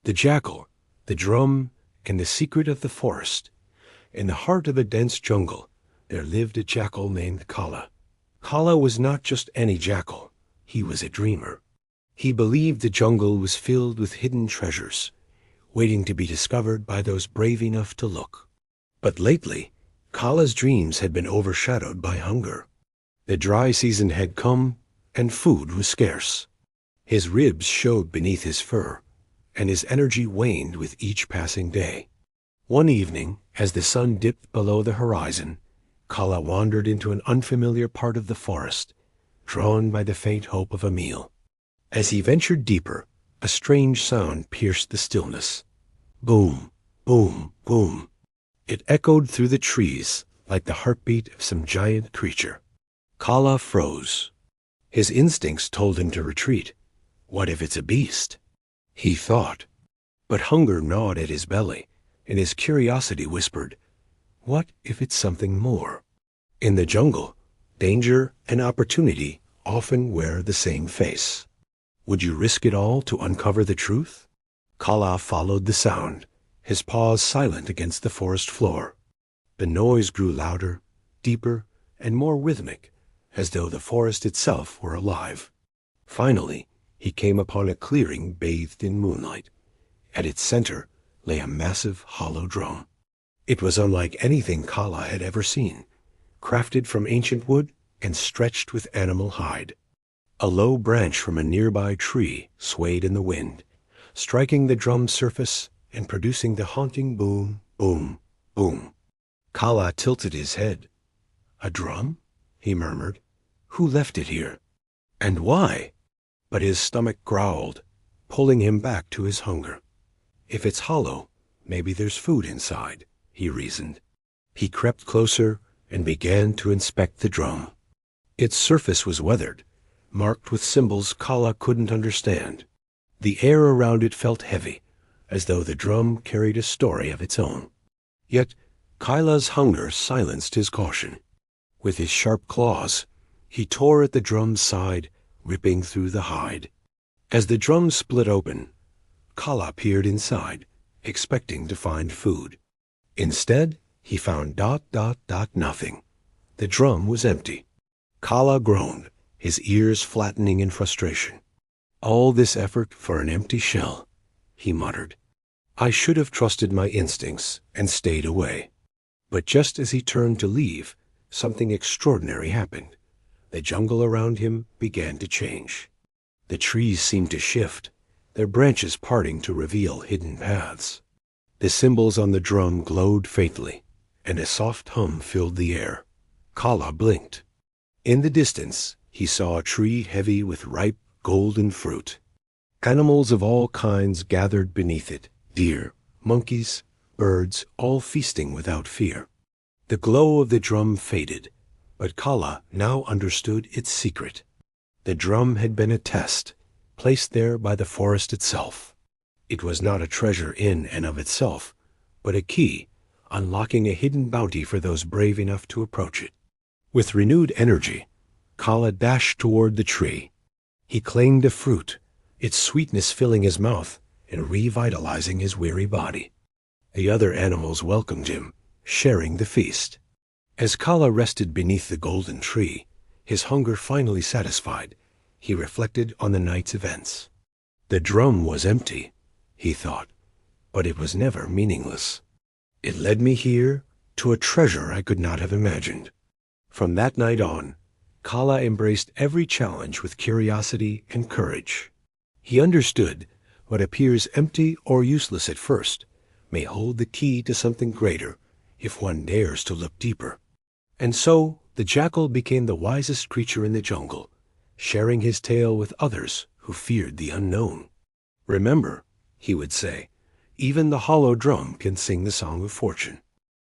The jackal, the drum, and the secret of the forest. In the heart of a dense jungle, there lived a jackal named Kala. Kala was not just any jackal. He was a dreamer. He believed the jungle was filled with hidden treasures, waiting to be discovered by those brave enough to look. But lately, Kala's dreams had been overshadowed by hunger. The dry season had come, and food was scarce. His ribs showed beneath his fur, and his energy waned with each passing day. One evening, as the sun dipped below the horizon, Kala wandered into an unfamiliar part of the forest, drawn by the faint hope of a meal. As he ventured deeper, a strange sound pierced the stillness. Boom, boom, boom. It echoed through the trees like the heartbeat of some giant creature. Kala froze. His instincts told him to retreat. What if it's a beast? He thought. But hunger gnawed at his belly, and his curiosity whispered, what if it's something more? In the jungle, danger and opportunity often wear the same face. Would you risk it all to uncover the truth? Kala followed the sound, his paws silent against the forest floor. The noise grew louder, deeper, and more rhythmic, as though the forest itself were alive. Finally, he came upon a clearing bathed in moonlight. At its center lay a massive hollow drum. It was unlike anything Kala had ever seen, crafted from ancient wood and stretched with animal hide. A low branch from a nearby tree swayed in the wind, striking the drum's surface and producing the haunting boom, boom, boom. Kala tilted his head. A drum? He murmured. Who left it here? And why? But his stomach growled, pulling him back to his hunger. If it's hollow, maybe there's food inside, he reasoned. He crept closer and began to inspect the drum. Its surface was weathered, marked with symbols Kala couldn't understand. The air around it felt heavy, as though the drum carried a story of its own. Yet Kala's hunger silenced his caution. With his sharp claws, he tore at the drum's side, ripping through the hide. As the drum split open, Kala peered inside, expecting to find food. Instead, he found nothing. The drum was empty. Kala groaned, his ears flattening in frustration. All this effort for an empty shell, he muttered. I should have trusted my instincts and stayed away. But just as he turned to leave, something extraordinary happened. The jungle around him began to change. The trees seemed to shift, their branches parting to reveal hidden paths. The symbols on the drum glowed faintly, and a soft hum filled the air. Kala blinked. In the distance, he saw a tree heavy with ripe, golden fruit. Animals of all kinds gathered beneath it, deer, monkeys, birds, all feasting without fear. The glow of the drum faded, but Kala now understood its secret. The drum had been a test, placed there by the forest itself. It was not a treasure in and of itself, but a key, unlocking a hidden bounty for those brave enough to approach it. With renewed energy, Kala dashed toward the tree. He claimed the fruit, its sweetness filling his mouth and revitalizing his weary body. The other animals welcomed him, sharing the feast. As Kala rested beneath the golden tree, his hunger finally satisfied, he reflected on the night's events. The drum was empty, he thought, but it was never meaningless. It led me here to a treasure I could not have imagined. From that night on, Kala embraced every challenge with curiosity and courage. He understood what appears empty or useless at first may hold the key to something greater if one dares to look deeper. And so the jackal became the wisest creature in the jungle, sharing his tale with others who feared the unknown. Remember, he would say, even the hollow drum can sing the song of fortune.